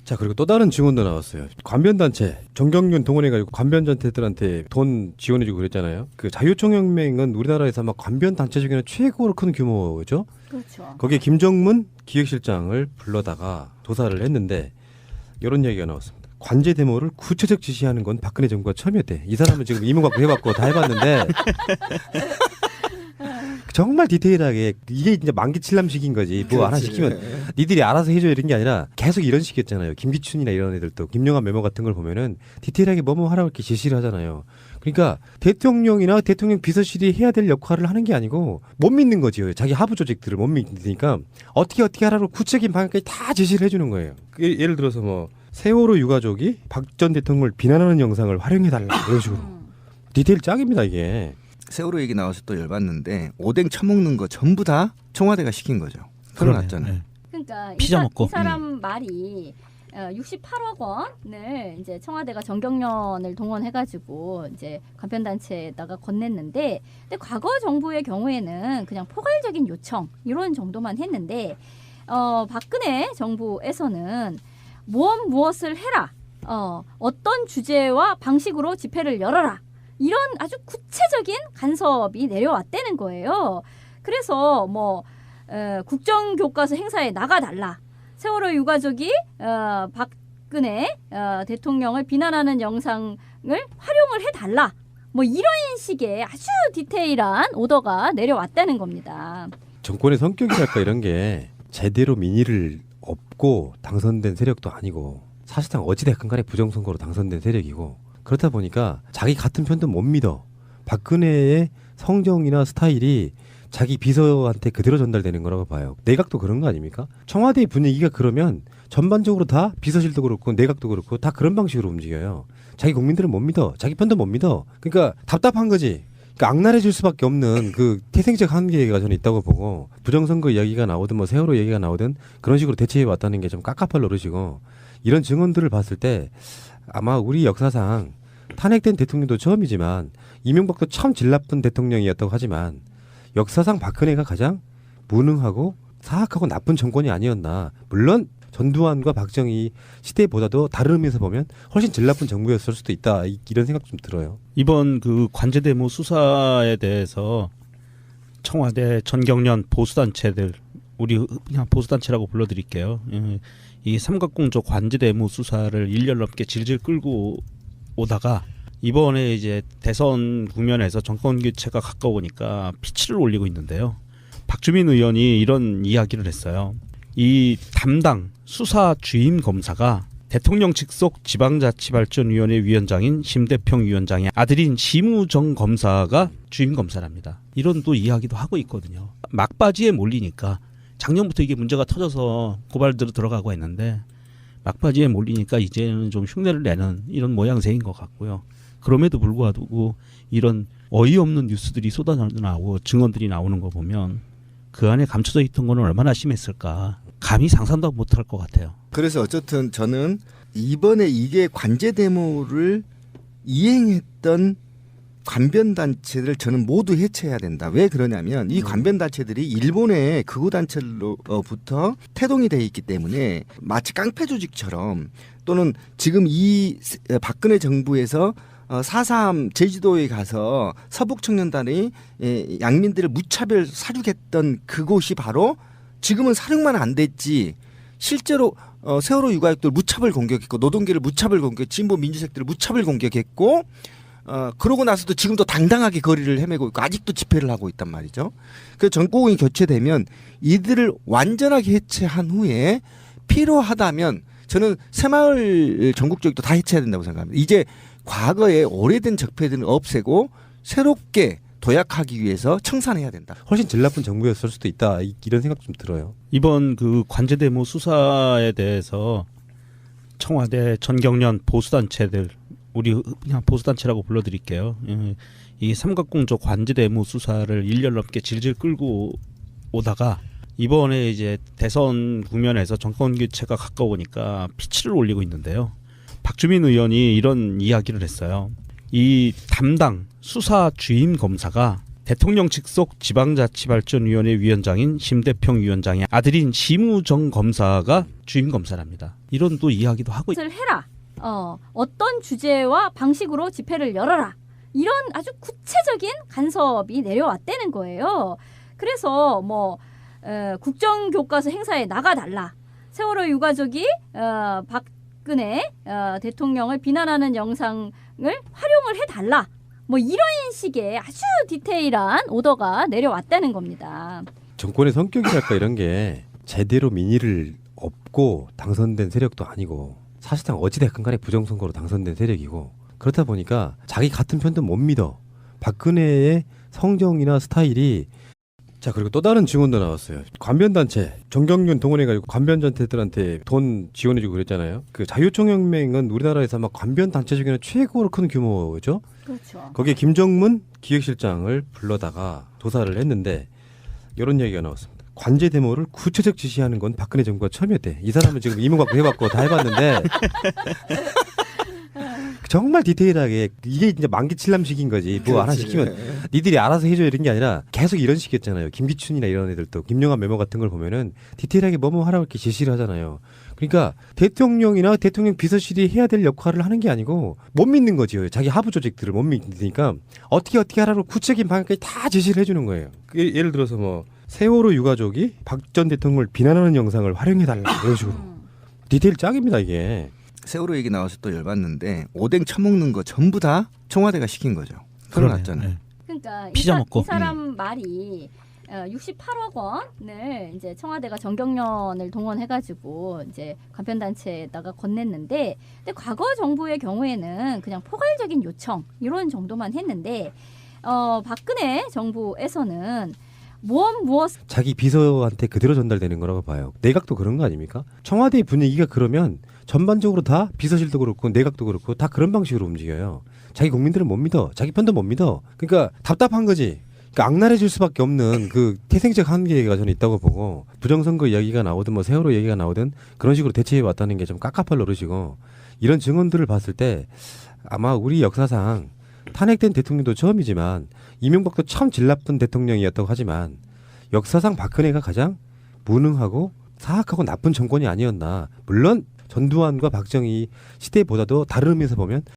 자, 그리고 또 다른 증언도 나왔어요. 관변단체 정경련 동원해가지고 관변단체들한테 돈 지원해주고 그랬잖아요. 그 자유총연맹은 우리나라에서 아마 관변단체 중에는 최고로 큰 규모죠. 그렇죠. 거기에 김정문 기획실장을 불러다가 조사를 했는데 이런 이야기가 나왔습니다. 관제 데모를 구체적 지시하는 건 박근혜 정부가 처음이었대. 이 사람은 지금 이명박도 해봤고 다 해봤는데 정말 디테일하게 이게 이제 만기 칠남식인 거지. 뭐 하나 시키면 니들이 알아서 해줘 이런 게 아니라 계속 이런 식이었잖아요. 김기춘이나 이런 애들도 김영한 메모 같은 걸 보면은 디테일하게 뭐뭐 하라고 이렇게 지시를 하잖아요. 그러니까 대통령이나 대통령 비서실이 해야 될 역할을 하는 게 아니고 못 믿는 거지요. 자기 하부 조직들을 못 믿으니까 어떻게 하라고 구체적인 방향까지 다 지시를 해주는 거예요. 예를 들어서 뭐 세월호 유가족이 박 전 대통령을 비난하는 영상을 활용해달라 이런 식으로 디테일 짱입니다 이게. 세월호 얘기 나와서 또 열받는데 오뎅 처먹는 거 전부 다 청와대가 시킨 거죠. 그러났잖아요. 네. 그러니까 피자 먹고. 이 사람 말이 68억 원을 이제 청와대가 정경련을 동원해가지고 이제 관편단체에다가 건넸는데, 근데 과거 정부의 경우에는 그냥 포괄적인 요청 이런 정도만 했는데 박근혜 정부에서는 무엇을 해라, 어떤 주제와 방식으로 집회를 열어라, 이런 아주 구체적인 간섭이 내려왔다는 거예요. 그래서 뭐 국정교과서 행사에 나가달라, 세월호 유가족이 박근혜 대통령을 비난하는 영상을 활용을 해달라, 뭐 이런 식의 아주 디테일한 오더가 내려왔다는 겁니다. 정권의 성격이랄까 이런 게 제대로 민의를 업고 당선된 세력도 아니고 사실상 어찌됐건 간에 부정선거로 당선된 세력이고, 그렇다 보니까 자기 같은 편도 못 믿어. 박근혜의 성정이나 스타일이 자기 비서한테 그대로 전달되는 거라고 봐요. 내각도 그런 거 아닙니까? 청와대의 분위기가 그러면 전반적으로 다 비서실도 그렇고 내각도 그렇고 다 그런 방식으로 움직여요. 자기 국민들은 못 믿어. 자기 편도 못 믿어. 그러니까 답답한 거지. 그러니까 악랄해질 수밖에 없는 그 태생적 한계가 저는 있다고 보고, 부정선거 이야기가 나오든 뭐 세월호 얘기가 나오든 그런 식으로 대처해 왔다는 게 좀 깝깝할 노릇이고, 이런 증언들을 봤을 때 아마 우리 역사상 탄핵된 대통령도 처음이지만 이명박도 참 질 나쁜 대통령이었다고 하지만 역사상 박근혜가 가장 무능하고 사악하고 나쁜 정권이 아니었나. 물론 전두환과 박정희 시대보다도 다른 의미에서 보면 훨씬 질 나쁜 정부였을 수도 있다, 이런 생각 좀 들어요. 이번 그 관제대모 수사에 대해서 청와대 전경련 보수단체들, 우리 그냥 보수단체라고 불러드릴게요. 이 삼각공조 관제대모 수사를 1년 넘게 질질 끌고 오다가 이번에 이제 대선 국면에서 정권 교체가 가까우니까 피치를 올리고 있는데요. 박주민 의원이 이런 이야기를 했어요. 이 담당 수사 주임 검사가 대통령 직속 지방자치발전위원회 위원장인 심대평 위원장의 아들인 심우정 검사가 주임 검사랍니다. 이런 또 이야기도 하고 있거든요. 막바지에 몰리니까, 작년부터 이게 문제가 터져서 고발들어 들어가고 했는데 막바지에 몰리니까 이제는 좀 흉내를 내는 이런 모양새인 것 같고요. 그럼에도 불구하고 이런 어이없는 뉴스들이 쏟아져 나오고 증언들이 나오는 거 보면 그 안에 감춰져 있던 거는 얼마나 심했을까 감히 상상도 못할 것 같아요. 그래서 어쨌든 저는 이번에 이게 관제 데모를 이행했던 관변단체들 저는 모두 해체해야 된다. 왜 그러냐면 이 관변단체들이 일본의 극우단체로부터 태동이 돼 있기 때문에 마치 깡패 조직처럼, 또는 지금 이 박근혜 정부에서 4.3 제주도에 가서 서북청년단이 양민들을 무차별 사륙했던 그곳이 바로 지금은 사륙만 안 됐지 실제로 세월호 유가족들 무차별 공격했고, 노동계를 무차별 공격, 진보 민주색들을 무차별 공격했고, 그러고 나서도 지금도 당당하게 거리를 헤매고 있고 아직도 집회를 하고 있단 말이죠. 그래서 정권이 교체되면 이들을 완전하게 해체한 후에 필요하다면 저는 새마을 전국적으로 다 해체해야 된다고 생각합니다. 이제 과거에 오래된 적폐들은 없애고 새롭게 도약하기 위해서 청산해야 된다. 훨씬 질 나쁜 정부였을 수도 있다, 이런 생각 좀 들어요. 이번 그 관제대모 수사에 대해서 청와대 전경련 보수단체들, 우리 그냥 보수단체라고 불러드릴게요. 이 삼각공조 관제대모 수사를 1년 넘게 질질 끌고 오다가 이번에 이제 대선 국면에서 정권 교체가 가까우니까 피치를 올리고 있는데요. 박주민 의원이 이런 이야기를 했어요. 이 담당 수사 주임 검사가 대통령 직속 지방자치발전위원회 위원장인 심대평 위원장의 아들인 심우정 검사가 주임 검사랍니다. 이런 또 이야기도 하고 것을 해라. 어떤 주제와 방식으로 집회를 열어라. 이런 아주 구체적인 간섭이 내려왔다는 거예요. 그래서 뭐 국정교과서 행사에 나가달라. 세월호 유가족이 박근혜 대통령을 비난하는 영상을 활용을 해달라. 뭐 이런 식의 아주 디테일한 오더가 내려왔다는 겁니다. 정권의 성격이랄까 이런 게 제대로 민의를 업고 당선된 세력도 아니고 사실상 어찌됐건 간에 부정선거로 당선된 세력이고 그렇다 보니까 자기 같은 편도 못 믿어. 박근혜의 성정이나 스타일이 자 그리고 또 다른 증언도 나왔어요. 관변단체 정경련 동원해가지고 관변단체들한테 돈 지원해주고 그랬잖아요. 그 자유총연맹은 우리나라에서 아마 관변단체 중에는 최고로 큰 규모죠. 그렇죠. 거기에 김정문 기획실장을 불러다가 조사를 했는데 이런 얘기가 나왔습니다. 관제 데모를 구체적 지시하는 건 박근혜 정부가 처음이었대. 이 사람은 지금 이명박도 해봤고 다 해봤는데 정말 디테일하게 이게 이제 만기 칠남식인 거지. 뭐 하나 시키면 니들이 알아서 해줘 이런 게 아니라 계속 이런 식이었잖아요. 김기춘이나 이런 애들도 김영환 메모 같은 걸 보면은 디테일하게 뭐뭐 하라고 이렇게 지시를 하잖아요. 그러니까 대통령이나 대통령 비서실이 해야 될 역할을 하는 게 아니고 못 믿는 거지요. 자기 하부 조직들을 못 믿으니까 어떻게 하라고 구체적인 방향까지 다 지시를 해주는 거예요. 예를 들어서 뭐 세월호 유가족이 박 전 대통령을 비난하는 영상을 활용해달라 이런 식으로 디테일 짱입니다 이게. 세월호 얘기 나와서 또 열받는데 오뎅 처먹는 거 전부 다 청와대가 시킨 거죠. 그러났잖아요. 네. 그러니까 피자 먹고. 이 사람 말이 68억 원을 이제 청와대가 정경련을 동원해가지고 이제 간편단체에다가 건넸는데, 근데 과거 정부의 경우에는 그냥 포괄적인 요청 이런 정도만 했는데, 박근혜 정부에서는 무엇 자기 비서한테 그대로 전달되는 거라고 봐요. 내각도 그런 거 아닙니까? 청와대의 분위기가 그러면 전반적으로 다 비서실도 그렇고 내각도 그렇고 다 그런 방식으로 움직여요. 자기 국민들은 못 믿어. 자기 편도 못 믿어. 그러니까 답답한 거지. 그러니까 악랄해질 수밖에 없는 그 태생적 한계가 저는 있다고 보고, 부정선거 이야기가 나오든 뭐 세월호 얘기가 나오든 그런 식으로 대처해 왔다는 게 좀 깝깝할 노릇이고, 이런 증언들을 봤을 때 아마 우리 역사상 탄핵된 대통령도 처음이지만 이명박도 참 질 나쁜 대통령이었다고 하지만 역사상 박근혜가 가장 무능하고 사악하고 나쁜 정권이 아니었나. 물론 전두환과 박정희 시대보다도 다른 의미에서 보면